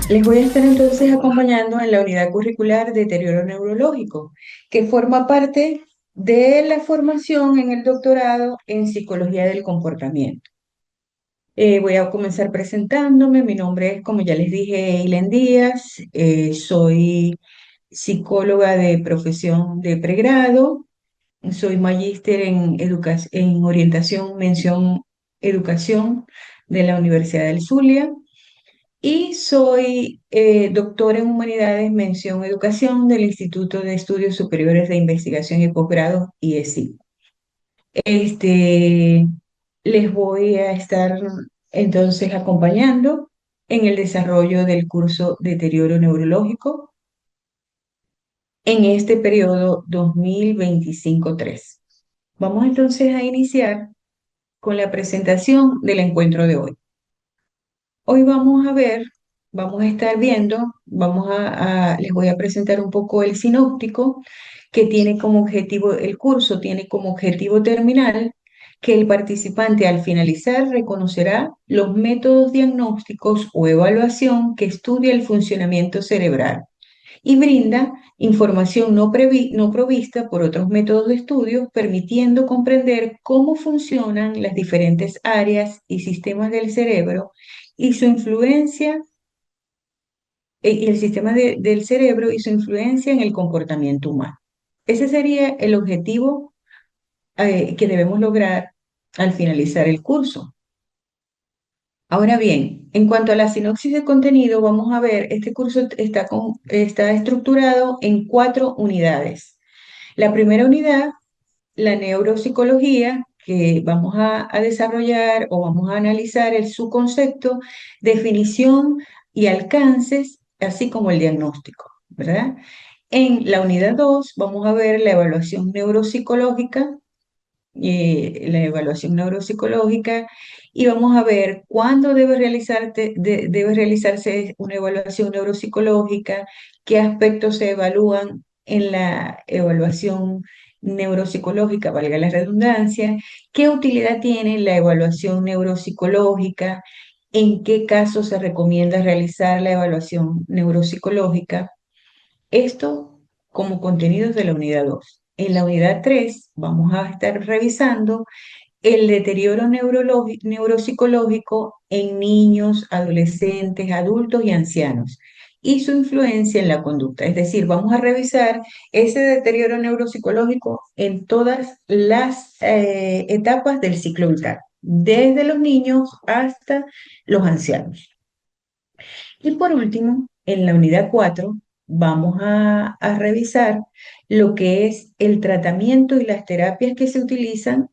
Les voy a estar entonces acompañando en la unidad curricular Deterioro Neurológico, que forma parte de la formación en el doctorado en Psicología del Comportamiento. Voy a comenzar presentándome. Mi nombre es, como ya les dije, Eileen Díaz. Soy psicóloga de profesión de pregrado. Soy magíster en orientación, mención educación de la Universidad del Zulia. Y soy doctora en Humanidades, mención Educación del Instituto de Estudios Superiores de Investigación y Posgrado, IESI. Les voy a estar entonces acompañando en el desarrollo del curso Deterioro Neurológico en este periodo 2025-3. Vamos entonces a iniciar con la presentación del encuentro de hoy. Hoy vamos a estar viendo, les voy a presentar un poco el sinóptico que tiene como objetivo, el curso tiene como objetivo terminal que el participante al finalizar reconocerá los métodos diagnósticos o evaluación que estudia el funcionamiento cerebral y brinda información no provista por otros métodos de estudio, permitiendo comprender cómo funcionan las diferentes áreas y sistemas del cerebro y su influencia, y el sistema del cerebro y su influencia en el comportamiento humano. Ese sería el objetivo que debemos lograr al finalizar el curso. Ahora bien, en cuanto a la sinopsis de contenido, vamos a ver, este curso está estructurado en 4 unidades. La primera unidad, la neuropsicología, que vamos a desarrollar o vamos a analizar su concepto, definición y alcances, así como el diagnóstico, ¿verdad? En la unidad 2 vamos a ver la evaluación neuropsicológica y vamos a ver cuándo debe realizarse una evaluación neuropsicológica, qué aspectos se evalúan en la evaluación neuropsicológica, valga la redundancia, qué utilidad tiene la evaluación neuropsicológica, en qué casos se recomienda realizar la evaluación neuropsicológica. Esto como contenidos de la unidad 2. En la unidad 3 vamos a estar revisando el deterioro neuropsicológico en niños, adolescentes, adultos y ancianos y su influencia en la conducta. Es decir, vamos a revisar ese deterioro neuropsicológico en todas las etapas del ciclo vital, desde los niños hasta los ancianos. Y por último, en la unidad 4 vamos a revisar lo que es el tratamiento y las terapias que se utilizan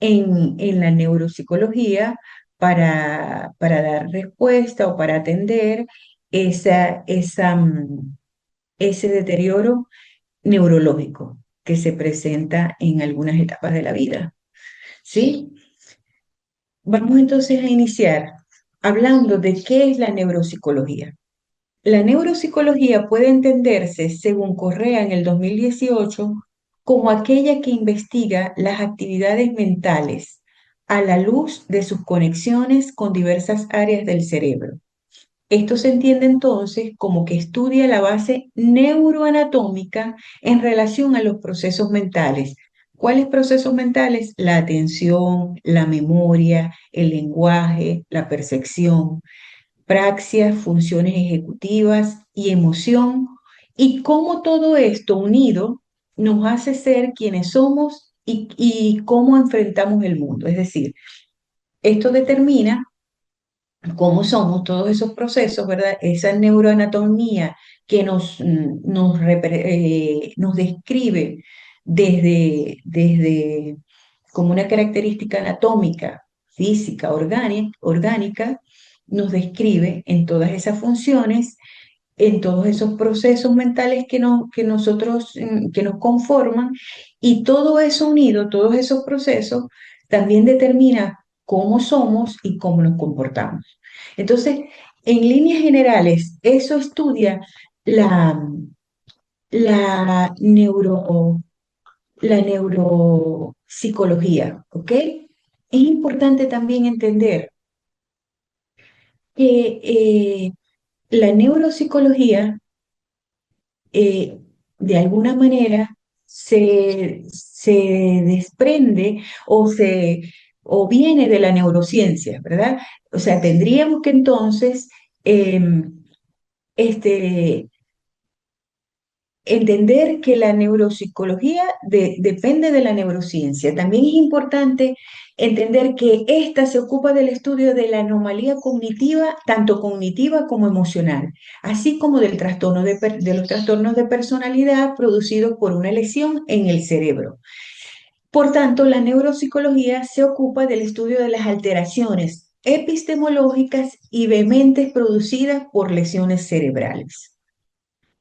en la neuropsicología para dar respuesta o para atender ese deterioro neurológico que se presenta en algunas etapas de la vida. ¿Sí? Vamos entonces a iniciar hablando de qué es la neuropsicología. La neuropsicología puede entenderse, según Correa en el 2018, como aquella que investiga las actividades mentales a la luz de sus conexiones con diversas áreas del cerebro. Esto se entiende entonces como que estudia la base neuroanatómica en relación a los procesos mentales. ¿Cuáles procesos mentales? La atención, la memoria, el lenguaje, la percepción, praxia, funciones ejecutivas y emoción, y cómo todo esto unido nos hace ser quienes somos y cómo enfrentamos el mundo. Es decir, esto determina cómo somos todos esos procesos, ¿verdad? Esa neuroanatomía que nos describe desde como una característica anatómica, física, orgánica, nos describe en todas esas funciones, en todos esos procesos mentales que nos conforman, y todo eso unido, todos esos procesos, también determina cómo somos y cómo nos comportamos. Entonces, en líneas generales, eso estudia la, la, neuro, la neuropsicología, ¿ok? Es importante también entender que la neuropsicología, eh, de alguna manera, se desprende o viene de la neurociencia, ¿verdad? O sea, tendríamos que entonces este, entender que la neuropsicología depende de la neurociencia. También es importante entender que ésta se ocupa del estudio de la anomalía cognitiva, tanto cognitiva como emocional, así como del trastorno de los trastornos de personalidad producidos por una lesión en el cerebro. Por tanto, la neuropsicología se ocupa del estudio de las alteraciones epistemológicas y vehementes producidas por lesiones cerebrales.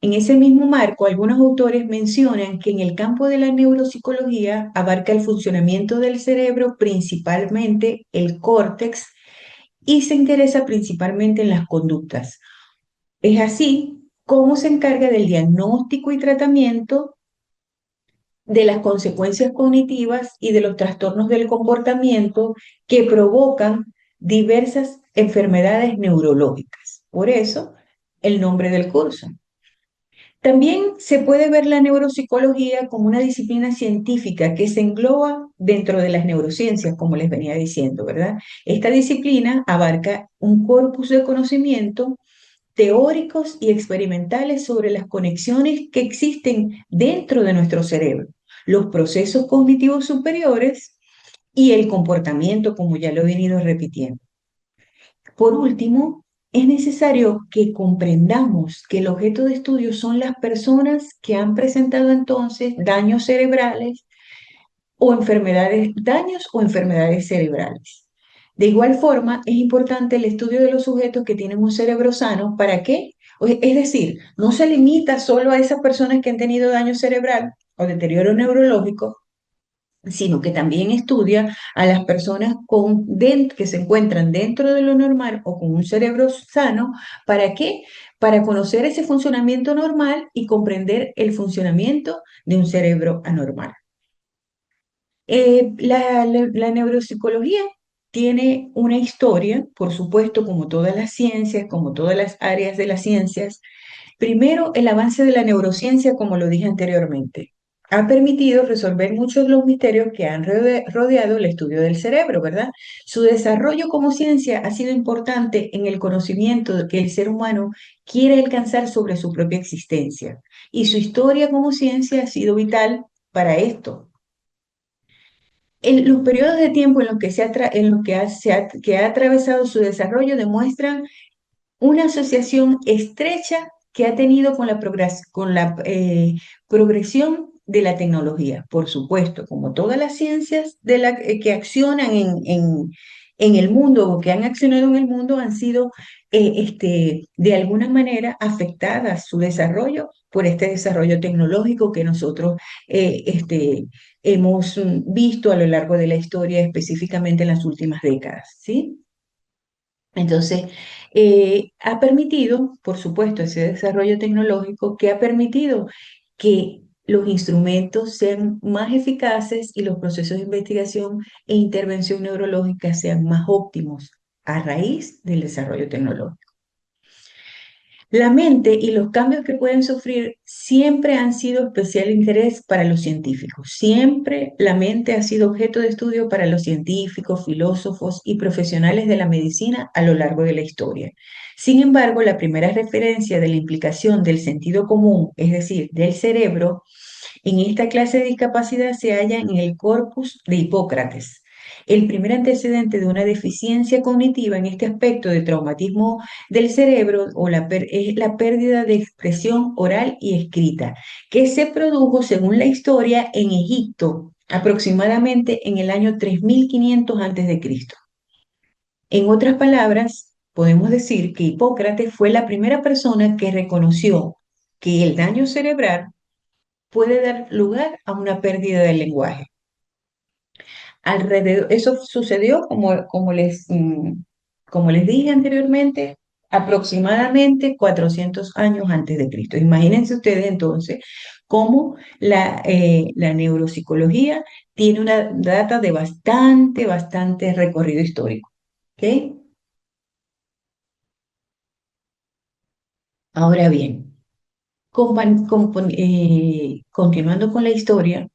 En ese mismo marco, algunos autores mencionan que en el campo de la neuropsicología abarca el funcionamiento del cerebro, principalmente el córtex, y se interesa principalmente en las conductas. Es así como se encarga del diagnóstico y tratamiento de las consecuencias cognitivas y de los trastornos del comportamiento que provocan diversas enfermedades neurológicas. Por eso, el nombre del curso. También se puede ver la neuropsicología como una disciplina científica que se engloba dentro de las neurociencias, como les venía diciendo, ¿verdad? Esta disciplina abarca un corpus de conocimiento teóricos y experimentales sobre las conexiones que existen dentro de nuestro cerebro, los procesos cognitivos superiores y el comportamiento, como ya lo he venido repitiendo. Por último, es necesario que comprendamos que el objeto de estudio son las personas que han presentado entonces daños cerebrales o enfermedades, daños o enfermedades cerebrales. De igual forma, es importante el estudio de los sujetos que tienen un cerebro sano. ¿Para qué? Es decir, no se limita solo a esas personas que han tenido daño cerebral o deterioro neurológico, sino que también estudia a las personas que se encuentran dentro de lo normal o con un cerebro sano. ¿Para qué? Para conocer ese funcionamiento normal y comprender el funcionamiento de un cerebro anormal. La neuropsicología tiene una historia, por supuesto, como todas las ciencias, como todas las áreas de las ciencias. Primero, el avance de la neurociencia, como lo dije anteriormente, ha permitido resolver muchos de los misterios que han rodeado el estudio del cerebro, ¿verdad? Su desarrollo como ciencia ha sido importante en el conocimiento de que el ser humano quiere alcanzar sobre su propia existencia. Y su historia como ciencia ha sido vital para esto. Los periodos de tiempo en los que, que ha atravesado su desarrollo demuestran una asociación estrecha que ha tenido con la progresión de la tecnología. Por supuesto, como todas las ciencias que accionan en el mundo o que han accionado en el mundo han sido de alguna manera afectadas su desarrollo por este desarrollo tecnológico que nosotros hemos visto a lo largo de la historia, específicamente en las últimas décadas, ¿sí? Entonces, ha permitido, por supuesto, ese desarrollo tecnológico que ha permitido que los instrumentos sean más eficaces y los procesos de investigación e intervención neurológica sean más óptimos a raíz del desarrollo tecnológico. La mente y los cambios que pueden sufrir siempre han sido especial interés para los científicos. Siempre la mente ha sido objeto de estudio para los científicos, filósofos y profesionales de la medicina a lo largo de la historia. Sin embargo, la primera referencia de la implicación del sentido común, es decir, del cerebro, en esta clase de discapacidad se halla en el corpus de Hipócrates. El primer antecedente de una deficiencia cognitiva en este aspecto de traumatismo del cerebro es la pérdida de expresión oral y escrita, que se produjo, según la historia, en Egipto, aproximadamente en el año 3500 a.C. En otras palabras, podemos decir que Hipócrates fue la primera persona que reconoció que el daño cerebral puede dar lugar a una pérdida del lenguaje. Eso sucedió, como les dije anteriormente, aproximadamente 400 años antes de Cristo. Imagínense ustedes entonces cómo la neuropsicología tiene una data de bastante recorrido histórico. ¿Ok? Ahora bien, continuando con la historia,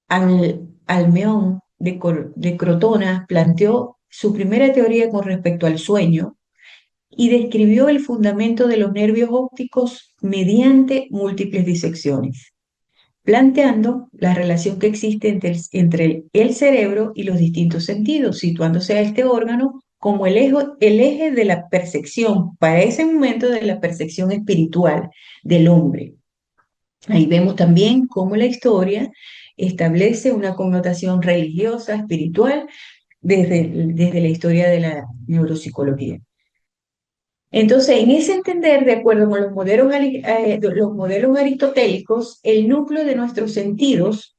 Almeón de Crotona planteó su primera teoría con respecto al sueño y describió el fundamento de los nervios ópticos mediante múltiples disecciones, planteando la relación que existe entre el cerebro y los distintos sentidos, situándose a este órgano como el eje de la percepción, para ese momento de la percepción espiritual del hombre. Ahí vemos también cómo la historia establece una connotación religiosa, espiritual, desde la historia de la neuropsicología. Entonces, en ese entender, de acuerdo con los modelos aristotélicos, el núcleo de nuestros sentidos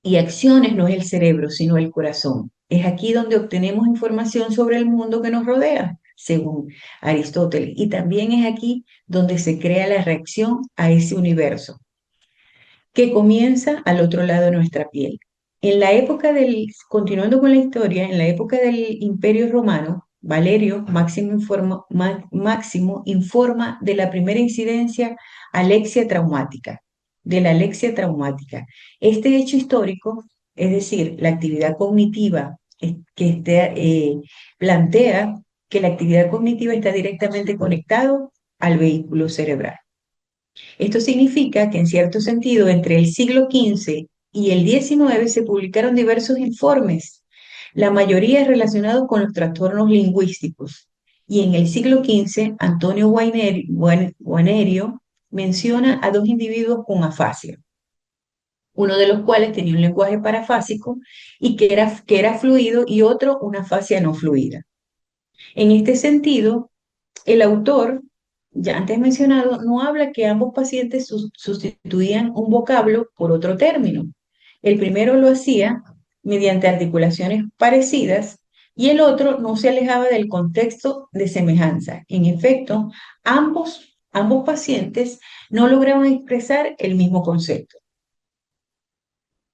y acciones no es el cerebro, sino el corazón. Es aquí donde obtenemos información sobre el mundo que nos rodea, según Aristóteles. Y también es aquí donde se crea la reacción a ese universo que comienza al otro lado de nuestra piel. Continuando con la historia, en la época del Imperio Romano, Valerio Máximo informa de la primera incidencia de la alexia traumática. Este hecho histórico, es decir, la actividad cognitiva plantea que la actividad cognitiva está directamente conectado al vehículo cerebral. Esto significa que, en cierto sentido, entre el siglo XV y el XIX se publicaron diversos informes, la mayoría relacionados con los trastornos lingüísticos. Y en el siglo XV, Antonio Guanerio menciona a dos individuos con afasia, uno de los cuales tenía un lenguaje parafásico y que era fluido, y otro una afasia no fluida. En este sentido, el autor, ya antes mencionado, no habla que ambos pacientes sustituían un vocablo por otro término. El primero lo hacía mediante articulaciones parecidas y el otro no se alejaba del contexto de semejanza. En efecto, ambos pacientes no lograban expresar el mismo concepto.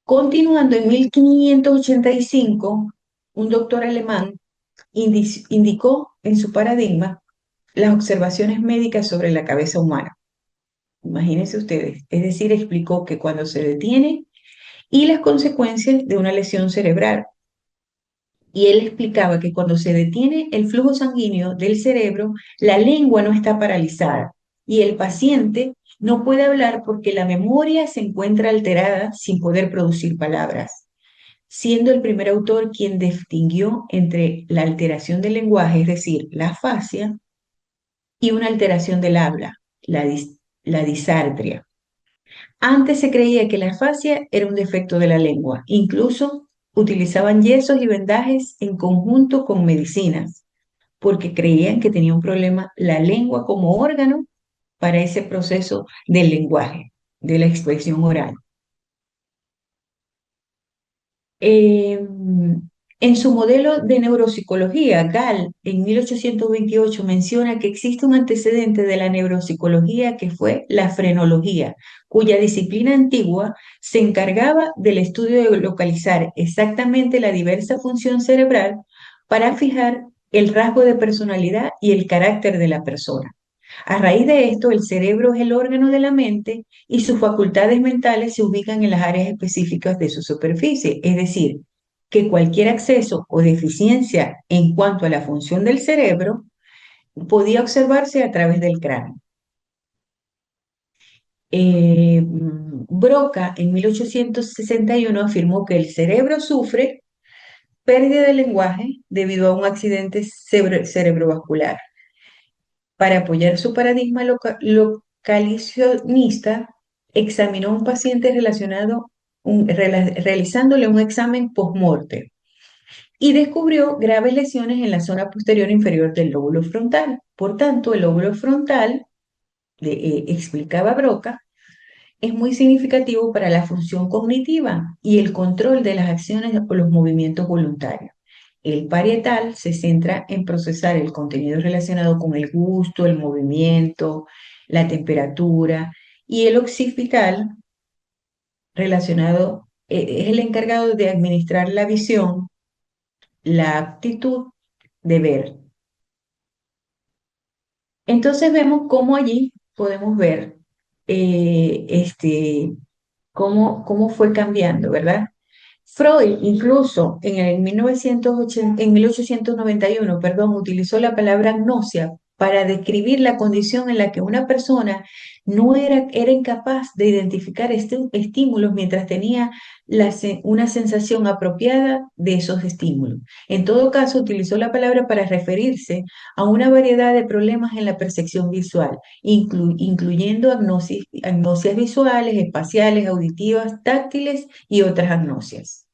Continuando, en 1585, un doctor alemán indicó en su paradigma las observaciones médicas sobre la cabeza humana. Imagínense ustedes, es decir, explicó que cuando se detiene y las consecuencias de una lesión cerebral. Y él explicaba que cuando se detiene el flujo sanguíneo del cerebro, la lengua no está paralizada y el paciente no puede hablar porque la memoria se encuentra alterada sin poder producir palabras, siendo el primer autor quien distinguió entre la alteración del lenguaje, es decir, la afasia, y una alteración del habla, la disartria. Antes se creía que la afasia era un defecto de la lengua. Incluso utilizaban yesos y vendajes en conjunto con medicinas, porque creían que tenía un problema la lengua como órgano para ese proceso del lenguaje, de la expresión oral. Eh, en su modelo de neuropsicología, Gall, en 1828, menciona que existe un antecedente de la neuropsicología que fue la frenología, cuya disciplina antigua se encargaba del estudio de localizar exactamente la diversa función cerebral para fijar el rasgo de personalidad y el carácter de la persona. A raíz de esto, el cerebro es el órgano de la mente y sus facultades mentales se ubican en las áreas específicas de su superficie, es decir, que cualquier acceso o deficiencia en cuanto a la función del cerebro podía observarse a través del cráneo. Broca en 1861 afirmó que el cerebro sufre pérdida de lenguaje debido a un accidente cerebrovascular. Para apoyar su paradigma localizacionista, examinó a un paciente realizándole un examen post-mortem y descubrió graves lesiones en la zona posterior inferior del lóbulo frontal. Por tanto, el lóbulo frontal, explicaba Broca, es muy significativo para la función cognitiva y el control de las acciones o los movimientos voluntarios. El parietal se centra en procesar el contenido relacionado con el gusto, el movimiento, la temperatura, y el occipital es el encargado de administrar la visión, la aptitud de ver. Entonces vemos cómo allí podemos ver cómo fue cambiando, ¿verdad? Freud, incluso en el 1980, en 1891, perdón, utilizó la palabra agnosia para describir la condición en la que una persona no era incapaz de identificar estímulos mientras tenía una sensación apropiada de esos estímulos. En todo caso, utilizó la palabra para referirse a una variedad de problemas en la percepción visual, incluyendo agnosias visuales, espaciales, auditivas, táctiles y otras agnosias.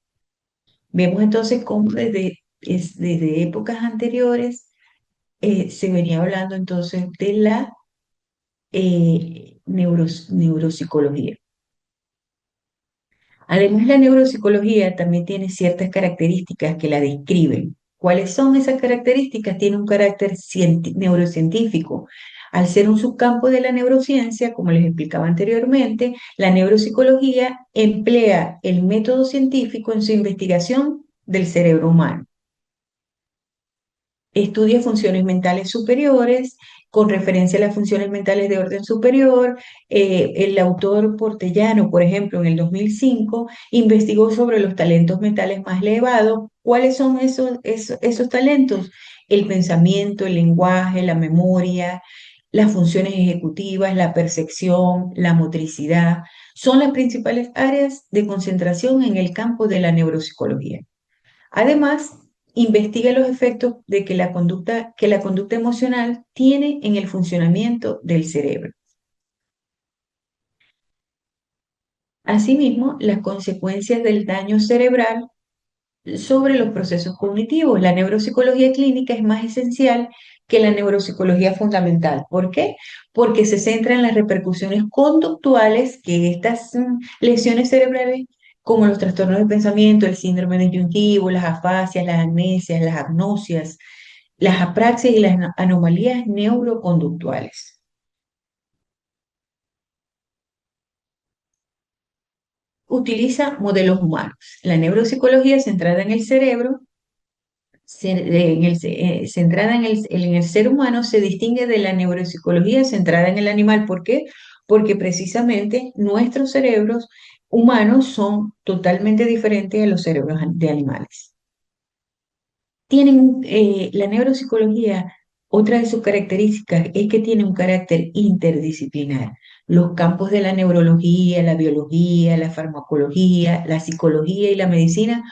Vemos entonces cómo desde épocas anteriores se venía hablando entonces de la neuropsicología. Además, la neuropsicología también tiene ciertas características que la describen. ¿Cuáles son esas características? Tiene un carácter neurocientífico. Al ser un subcampo de la neurociencia, como les explicaba anteriormente, la neuropsicología emplea el método científico en su investigación del cerebro humano. Estudia funciones mentales superiores, con referencia a las funciones mentales de orden superior. El autor Portellano, por ejemplo, en el 2005, investigó sobre los talentos mentales más elevados. ¿Cuáles son esos talentos? El pensamiento, el lenguaje, la memoria, las funciones ejecutivas, la percepción, la motricidad. Son las principales áreas de concentración en el campo de la neuropsicología. Además, investiga los efectos que la conducta emocional tiene en el funcionamiento del cerebro. Asimismo, las consecuencias del daño cerebral sobre los procesos cognitivos. La neuropsicología clínica es más esencial que la neuropsicología fundamental. ¿Por qué? Porque se centra en las repercusiones conductuales que estas lesiones cerebrales, como los trastornos de pensamiento, el síndrome disyuntivo, las afasias, las amnesias, las agnosias, las apraxias y las anomalías neuroconductuales. Utiliza modelos humanos. La neuropsicología centrada en el cerebro centrada en el ser humano se distingue de la neuropsicología centrada en el animal. ¿Por qué? Porque precisamente nuestros cerebros humanos son totalmente diferentes a los cerebros de animales. La neuropsicología, otra de sus características es que tiene un carácter interdisciplinar. Los campos de la neurología, la biología, la farmacología, la psicología y la medicina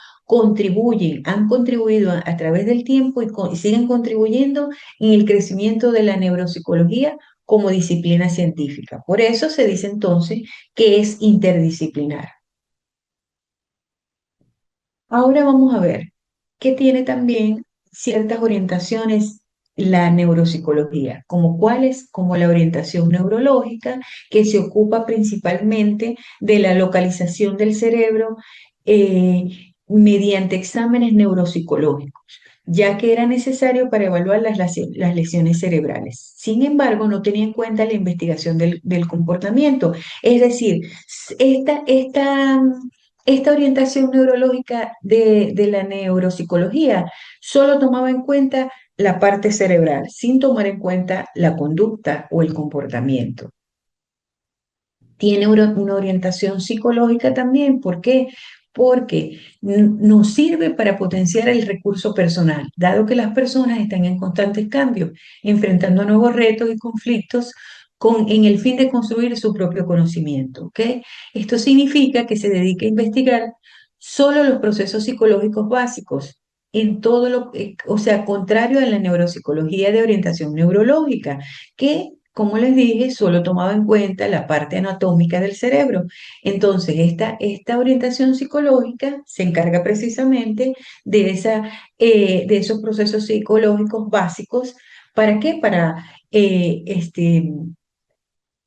han contribuido a través del tiempo y siguen contribuyendo en el crecimiento de la neuropsicología como disciplina científica. Por eso se dice entonces que es interdisciplinar. Ahora vamos a ver que tiene también ciertas orientaciones la neuropsicología, como cuáles, como la orientación neurológica, que se ocupa principalmente de la localización del cerebro mediante exámenes neuropsicológicos, ya que era necesario para evaluar las lesiones cerebrales. Sin embargo, no tenía en cuenta la investigación del comportamiento. Es decir, esta orientación neurológica de la neuropsicología solo tomaba en cuenta la parte cerebral, sin tomar en cuenta la conducta o el comportamiento. Tiene una orientación psicológica también. ¿Por qué? Porque nos sirve para potenciar el recurso personal, dado que las personas están en constantes cambios, enfrentando nuevos retos y conflictos en el fin de construir su propio conocimiento. ¿Ok? Esto significa que se dedica a investigar solo los procesos psicológicos básicos, o sea, contrario a la neuropsicología de orientación neurológica, que como les dije, solo tomaba en cuenta la parte anatómica del cerebro. Entonces, esta orientación psicológica se encarga precisamente de esos procesos psicológicos básicos. ¿Para qué? Para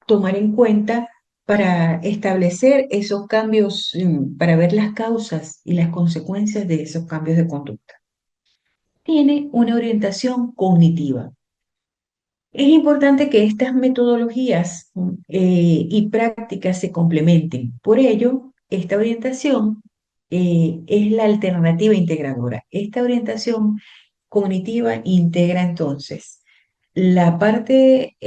tomar en cuenta, para establecer esos cambios, para ver las causas y las consecuencias de esos cambios de conducta. Tiene una orientación cognitiva. Es importante que estas metodologías y prácticas se complementen. Por ello, esta orientación es la alternativa integradora. Esta orientación cognitiva integra entonces la parte,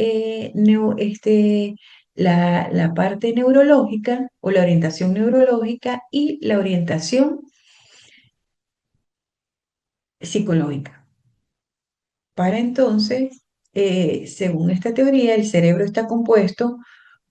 la parte neurológica o la orientación neurológica y la orientación psicológica. Para entonces, según esta teoría, el cerebro está compuesto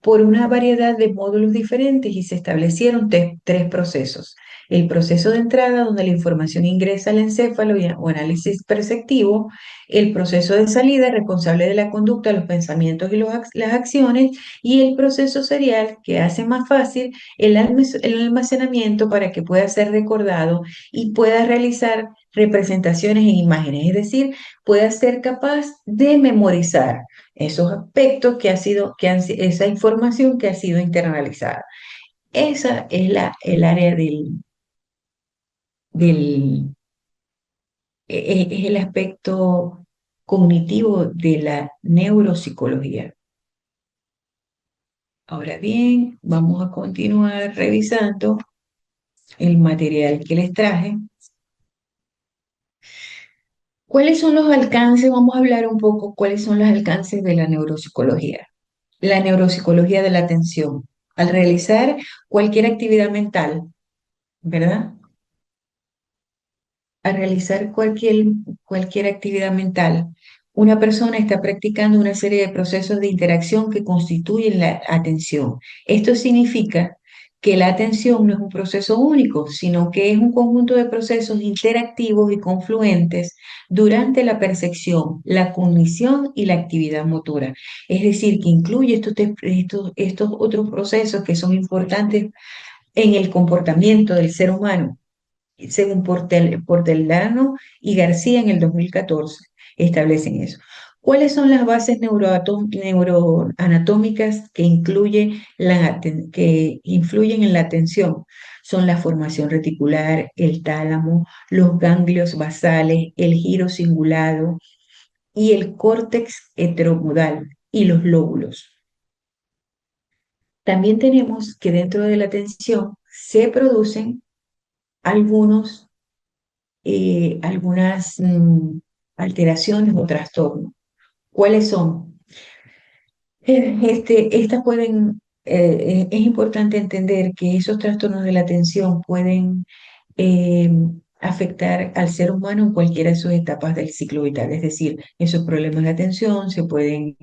por una variedad de módulos diferentes y se establecieron tres procesos. El proceso de entrada, donde la información ingresa al encéfalo o análisis perceptivo. El proceso de salida, responsable de la conducta, los pensamientos y las acciones. Y el proceso serial, que hace más fácil el almacenamiento para que pueda ser recordado y pueda realizar representaciones en imágenes. Es decir, pueda ser capaz de memorizar esos aspectos esa información que ha sido internalizada. Esa es el área del es el aspecto cognitivo de la neuropsicología. Ahora bien, vamos a continuar revisando el material que les traje. ¿Cuáles son los alcances? Vamos a hablar un poco cuáles son los alcances de la neuropsicología. La neuropsicología de la atención. Al realizar cualquier actividad mental, ¿verdad? Al realizar cualquier actividad mental, una persona está practicando una serie de procesos de interacción que constituyen la atención. Esto significa que la atención no es un proceso único, sino que es un conjunto de procesos interactivos y confluentes durante la percepción, la cognición y la actividad motora. Es decir, que incluye estos otros procesos que son importantes en el comportamiento del ser humano según Portellano y García en el 2014, establecen eso. ¿Cuáles son las bases neuroanatómicas que influyen en la atención? Son la formación reticular, el tálamo, los ganglios basales, el giro cingulado y el córtex heteromodal y los lóbulos. También tenemos que dentro de la atención se producen algunos algunas alteraciones o trastornos. ¿Cuáles son? Estas pueden, es importante entender que esos trastornos de la atención pueden eh, afectar al ser humano en cualquiera de sus etapas del ciclo vital. Es decir, esos problemas de atención se pueden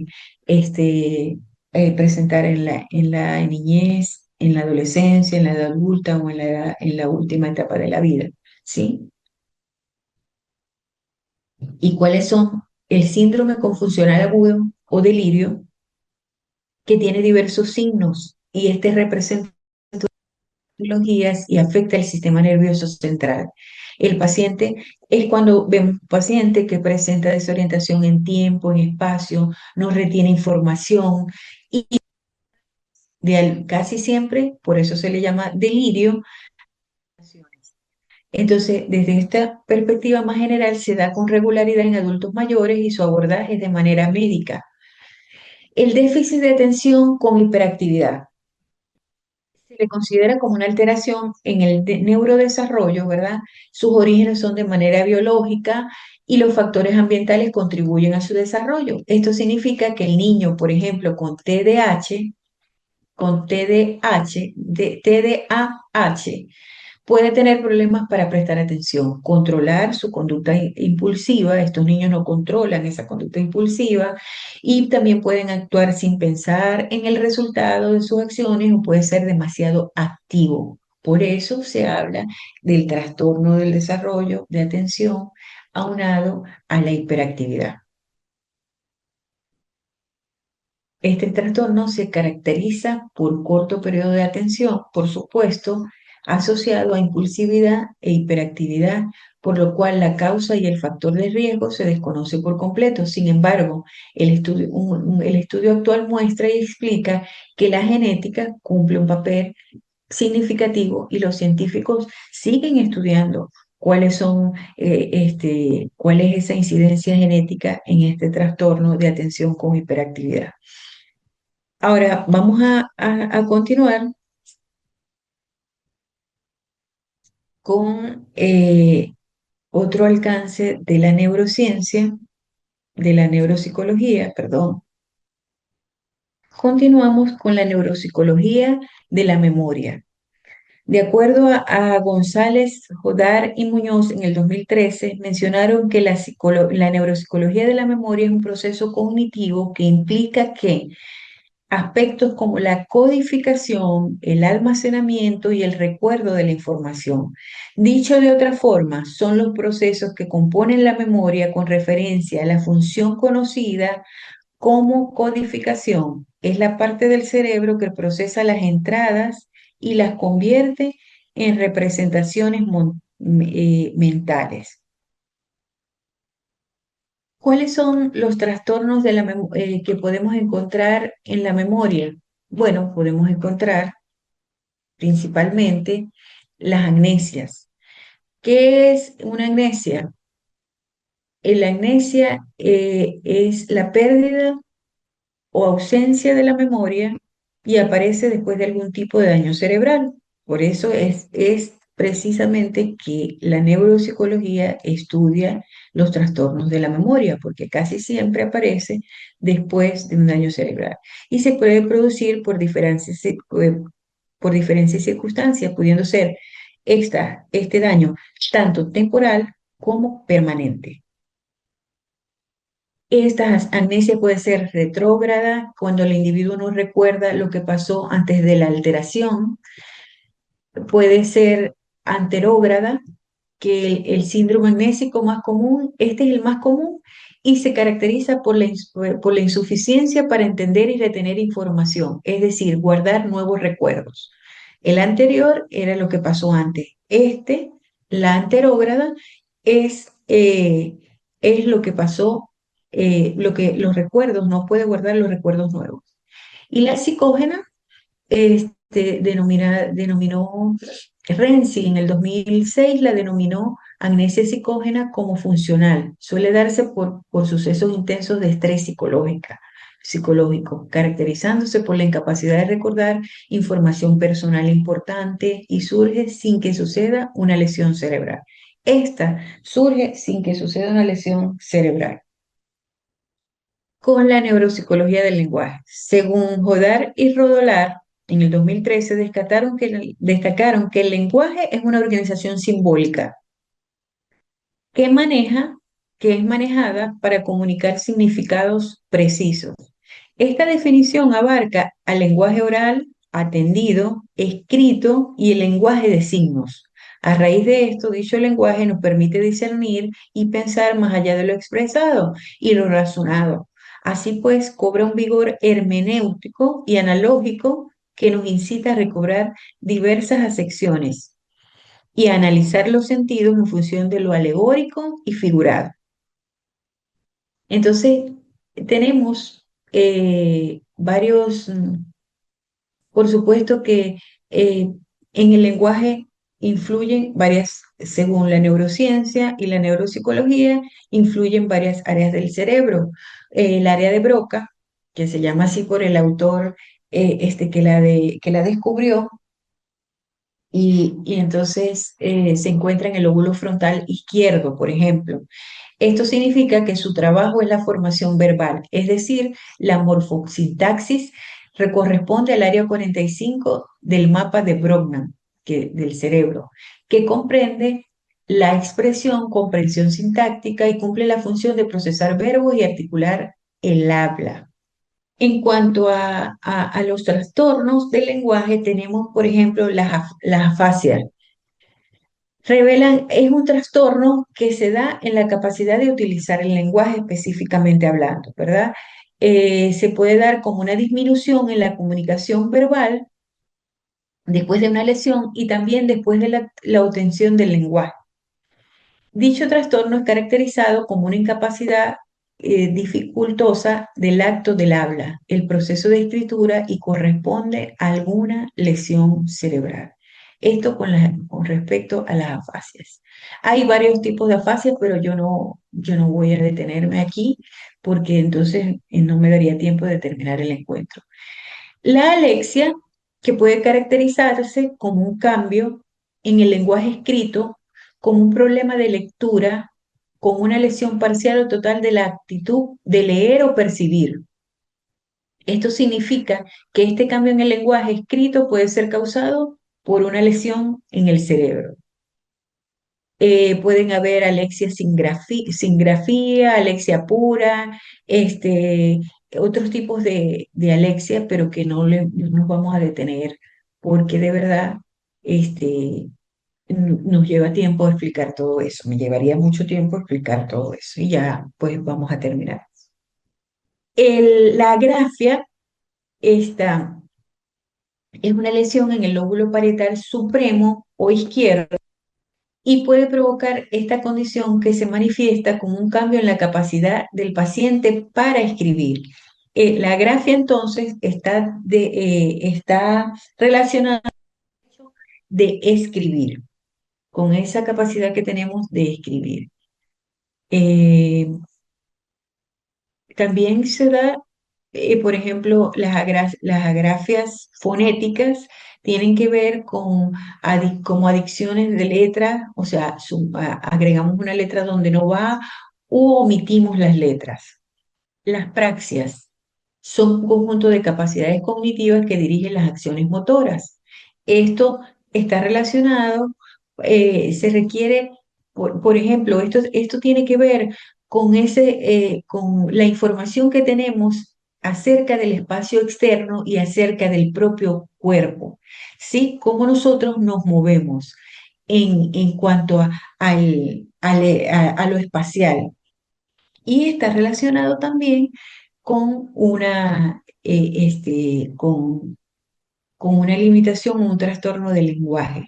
presentar en la niñez, en la adolescencia, en la edad adulta o en la última etapa de la vida. ¿Sí? ¿Y cuáles son? El síndrome confusional agudo o delirio, que tiene diversos signos y este representa patologías y afecta el sistema nervioso central. El paciente es cuando vemos un paciente que presenta desorientación en tiempo, en espacio, no retiene información y casi siempre, por eso se le llama delirio. Entonces, desde esta perspectiva más general, se da con regularidad en adultos mayores y su abordaje es de manera médica. El déficit de atención con hiperactividad se le considera como una alteración en el neurodesarrollo, ¿verdad? Sus orígenes son de manera biológica y los factores ambientales contribuyen a su desarrollo. Esto significa que el niño, por ejemplo, con TDAH, puede tener problemas para prestar atención, controlar su conducta impulsiva. Estos niños no controlan esa conducta impulsiva y también pueden actuar sin pensar en el resultado de sus acciones o puede ser demasiado activo. Por eso se habla del trastorno del desarrollo de atención aunado a la hiperactividad. Este trastorno se caracteriza por corto periodo de atención, por supuesto, asociado a impulsividad e hiperactividad, por lo cual la causa y el factor de riesgo se desconoce por completo. Sin embargo, el estudio actual muestra y explica que la genética cumple un papel significativo y los científicos siguen estudiando cuál es esa incidencia genética en este trastorno de atención con hiperactividad. Ahora vamos a continuar con otro alcance de la neurociencia de la neuropsicología, perdón, continuamos con la neuropsicología de la memoria. De acuerdo a González, Jodar y Muñoz en el 2013, mencionaron que la neuropsicología de la memoria es un proceso cognitivo que implica que aspectos como la codificación, el almacenamiento y el recuerdo de la información. Dicho de otra forma, son los procesos que componen la memoria con referencia a la función conocida como codificación. Es la parte del cerebro que procesa las entradas y las convierte en representaciones mentales. ¿Cuáles son los trastornos de que podemos encontrar en la memoria? Bueno, podemos encontrar principalmente las amnesias. ¿Qué es una amnesia? La amnesia es la pérdida o ausencia de la memoria y aparece después de algún tipo de daño cerebral. Por eso es precisamente que la neuropsicología estudia los trastornos de la memoria, porque casi siempre aparece después de un daño cerebral. Y se puede producir por diferentes circunstancias, pudiendo ser este daño tanto temporal como permanente. Esta amnesia puede ser retrógrada cuando el individuo no recuerda lo que pasó antes de la alteración. Puede ser anterógrada, que el síndrome amnésico más común, este es el más común y se caracteriza por la insuficiencia para entender y retener información, es decir, guardar nuevos recuerdos. El anterior era lo que pasó antes. La anterógrada, es lo que pasó, los recuerdos, no puede guardar los recuerdos nuevos. Y la psicógena, denominó Renzi en el 2006, la denominó amnesia psicógena como funcional. Suele darse por sucesos intensos de estrés psicológico, caracterizándose por la incapacidad de recordar información personal importante y surge sin que suceda una lesión cerebral. Esta surge sin que suceda una lesión cerebral. Con la neuropsicología del lenguaje. Según Jodar y Rodolar, en el 2013 destacaron que el lenguaje es una organización simbólica que maneja, que es manejada para comunicar significados precisos. Esta definición abarca al lenguaje oral, atendido, escrito y el lenguaje de signos. A raíz de esto, dicho lenguaje nos permite discernir y pensar más allá de lo expresado y lo razonado. Así pues, cobra un vigor hermenéutico y analógico que nos incita a recobrar diversas acepciones y a analizar los sentidos en función de lo alegórico y figurado. Entonces, tenemos varios, por supuesto que en el lenguaje influyen varias, según la neurociencia y la neuropsicología, influyen varias áreas del cerebro. El área de Broca, que se llama así por el autor que la descubrió, y entonces se encuentra en el lóbulo frontal izquierdo, por ejemplo. Esto significa que su trabajo es la formación verbal, es decir, la morfosintaxis corresponde al área 45 del mapa de Brodmann, del cerebro, que comprende la expresión, comprensión sintáctica y cumple la función de procesar verbos y articular el habla. En cuanto a los trastornos del lenguaje, tenemos, por ejemplo, las afasias. Es un trastorno que se da en la capacidad de utilizar el lenguaje específicamente hablando, ¿verdad? Se puede dar como una disminución en la comunicación verbal después de una lesión y también después de la obtención del lenguaje. Dicho trastorno es caracterizado como una incapacidad dificultosa del acto del habla, el proceso de escritura y corresponde a alguna lesión cerebral. Esto con respecto a las afasias. Hay varios tipos de afasias, pero yo no voy a detenerme aquí porque entonces no me daría tiempo de terminar el encuentro. La alexia, que puede caracterizarse como un cambio en el lenguaje escrito, como un problema de lectura con una lesión parcial o total de la actitud de leer o percibir. Esto significa que este cambio en el lenguaje escrito puede ser causado por una lesión en el cerebro. Pueden haber alexia sin grafía, alexia pura, otros tipos de alexia, pero que no nos vamos a detener porque de verdad nos lleva tiempo explicar todo eso. Me llevaría mucho tiempo explicar todo eso y ya pues vamos a terminar. La agrafia esta es una lesión en el lóbulo parietal supremo o izquierdo y puede provocar esta condición que se manifiesta como un cambio en la capacidad del paciente para escribir. La grafia entonces está relacionada de escribir, con esa capacidad que tenemos de escribir. Eh, También se da, por ejemplo, las agrafias fonéticas tienen que ver con como adicciones de letras, o sea, agregamos una letra donde no va u omitimos las letras. Las praxias son un conjunto de capacidades cognitivas que dirigen las acciones motoras. Esto está relacionado, se requiere, por ejemplo, esto tiene que ver con la información que tenemos acerca del espacio externo y acerca del propio cuerpo, ¿sí? Cómo nosotros nos movemos en cuanto a lo espacial. Y está relacionado también con con una limitación o un trastorno del lenguaje.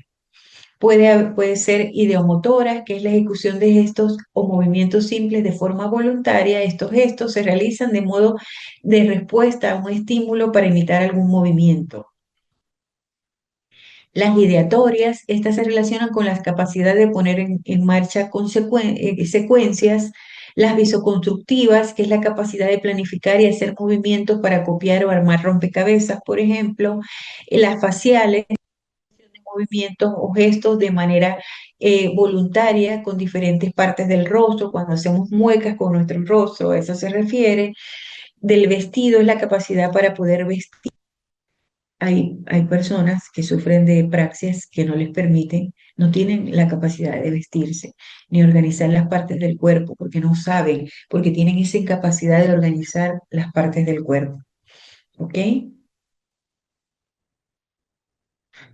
Puede ser ideomotora, que es la ejecución de gestos o movimientos simples de forma voluntaria. Estos gestos se realizan de modo de respuesta a un estímulo para imitar algún movimiento. Las ideatorias, estas se relacionan con la capacidad de poner en marcha secuencias. Las visoconstructivas, que es la capacidad de planificar y hacer movimientos para copiar o armar rompecabezas, por ejemplo. Las faciales, movimientos o gestos de manera voluntaria con diferentes partes del rostro, cuando hacemos muecas con nuestro rostro, a eso se refiere. Del vestido es la capacidad para poder vestir. Hay personas que sufren de praxias que no les permiten, no tienen la capacidad de vestirse, ni organizar las partes del cuerpo, porque no saben, porque tienen esa incapacidad de organizar las partes del cuerpo. ¿Ok?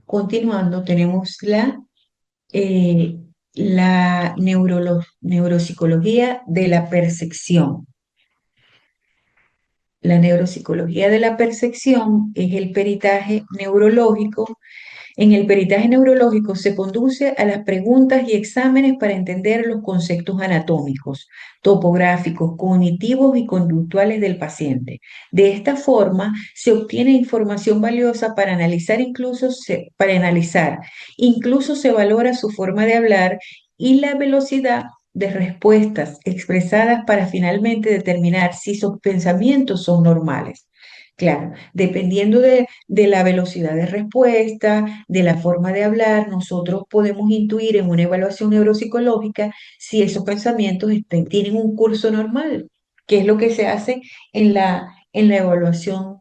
Continuando, tenemos eh, la neuropsicología de la percepción. La neuropsicología de la percepción es el peritaje neurológico. En el peritaje neurológico se conduce a las preguntas y exámenes para entender los conceptos anatómicos, topográficos, cognitivos y conductuales del paciente. De esta forma se obtiene información valiosa para analizar, incluso se valora su forma de hablar y la velocidad de respuestas expresadas para finalmente determinar si sus pensamientos son normales. Claro, dependiendo de la velocidad de respuesta, de la forma de hablar, nosotros podemos intuir en una evaluación neuropsicológica si esos pensamientos tienen un curso normal, que es lo que se hace en la evaluación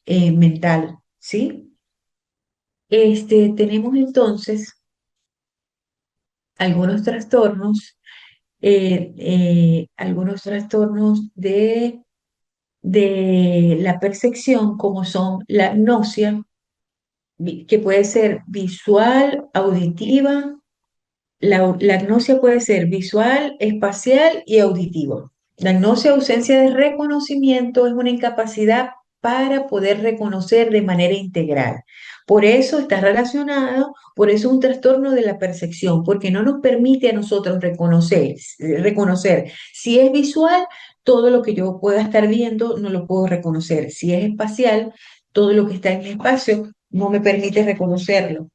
mental, ¿sí? Tenemos entonces algunos algunos trastornos de la percepción, como son la agnosia, que puede ser visual, auditiva. La agnosia puede ser visual, espacial y auditiva. La agnosia, ausencia de reconocimiento, es una incapacidad para poder reconocer de manera integral. Por eso está relacionado, por eso es un trastorno de la percepción, porque no nos permite a nosotros reconocer. Si es visual, todo lo que yo pueda estar viendo no lo puedo reconocer. Si es espacial, todo lo que está en mi espacio no me permite reconocerlo.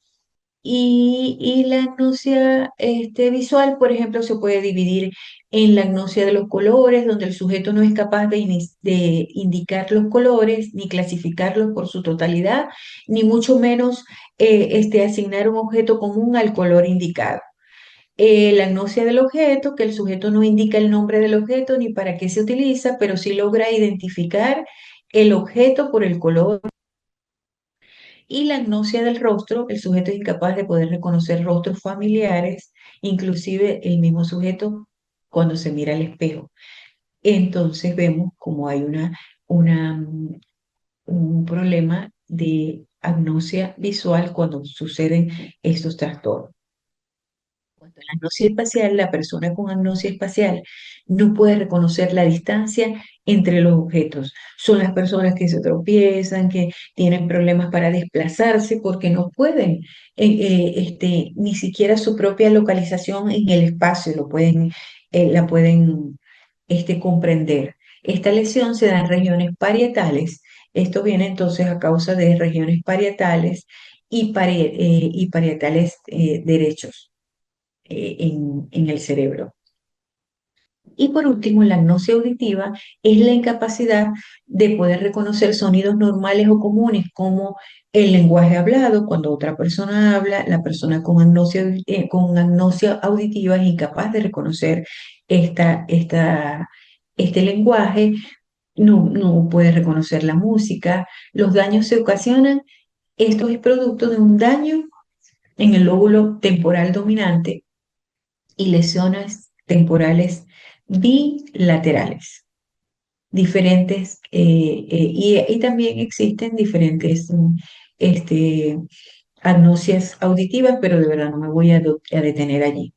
Y la agnosia visual, por ejemplo, se puede dividir en la agnosia de los colores, donde el sujeto no es capaz de indicar los colores, ni clasificarlos por su totalidad, ni mucho menos asignar un objeto común al color indicado. La agnosia del objeto, que el sujeto no indica el nombre del objeto ni para qué se utiliza, pero sí logra identificar el objeto por el color. Y la agnosia del rostro, el sujeto es incapaz de poder reconocer rostros familiares, inclusive el mismo sujeto cuando se mira al espejo. Entonces vemos como hay un problema de agnosia visual cuando suceden estos trastornos. Cuando la agnosia espacial, la persona con agnosia espacial no puede reconocer la distancia entre los objetos. Son las personas que se tropiezan, que tienen problemas para desplazarse porque no pueden, ni siquiera su propia localización en el espacio la pueden comprender. Esta lesión se da en regiones parietales. Esto viene entonces a causa de regiones parietales y parietales derechos en el cerebro. Y por último, la agnosia auditiva es la incapacidad de poder reconocer sonidos normales o comunes como el lenguaje hablado. Cuando otra persona habla, la persona con agnosia auditiva es incapaz de reconocer este lenguaje, no puede reconocer la música. Los daños se ocasionan, esto es producto de un daño en el lóbulo temporal dominante y lesiones temporales bilaterales, diferentes, y también existen diferentes este, agnosias auditivas, pero de verdad no me voy a detener allí.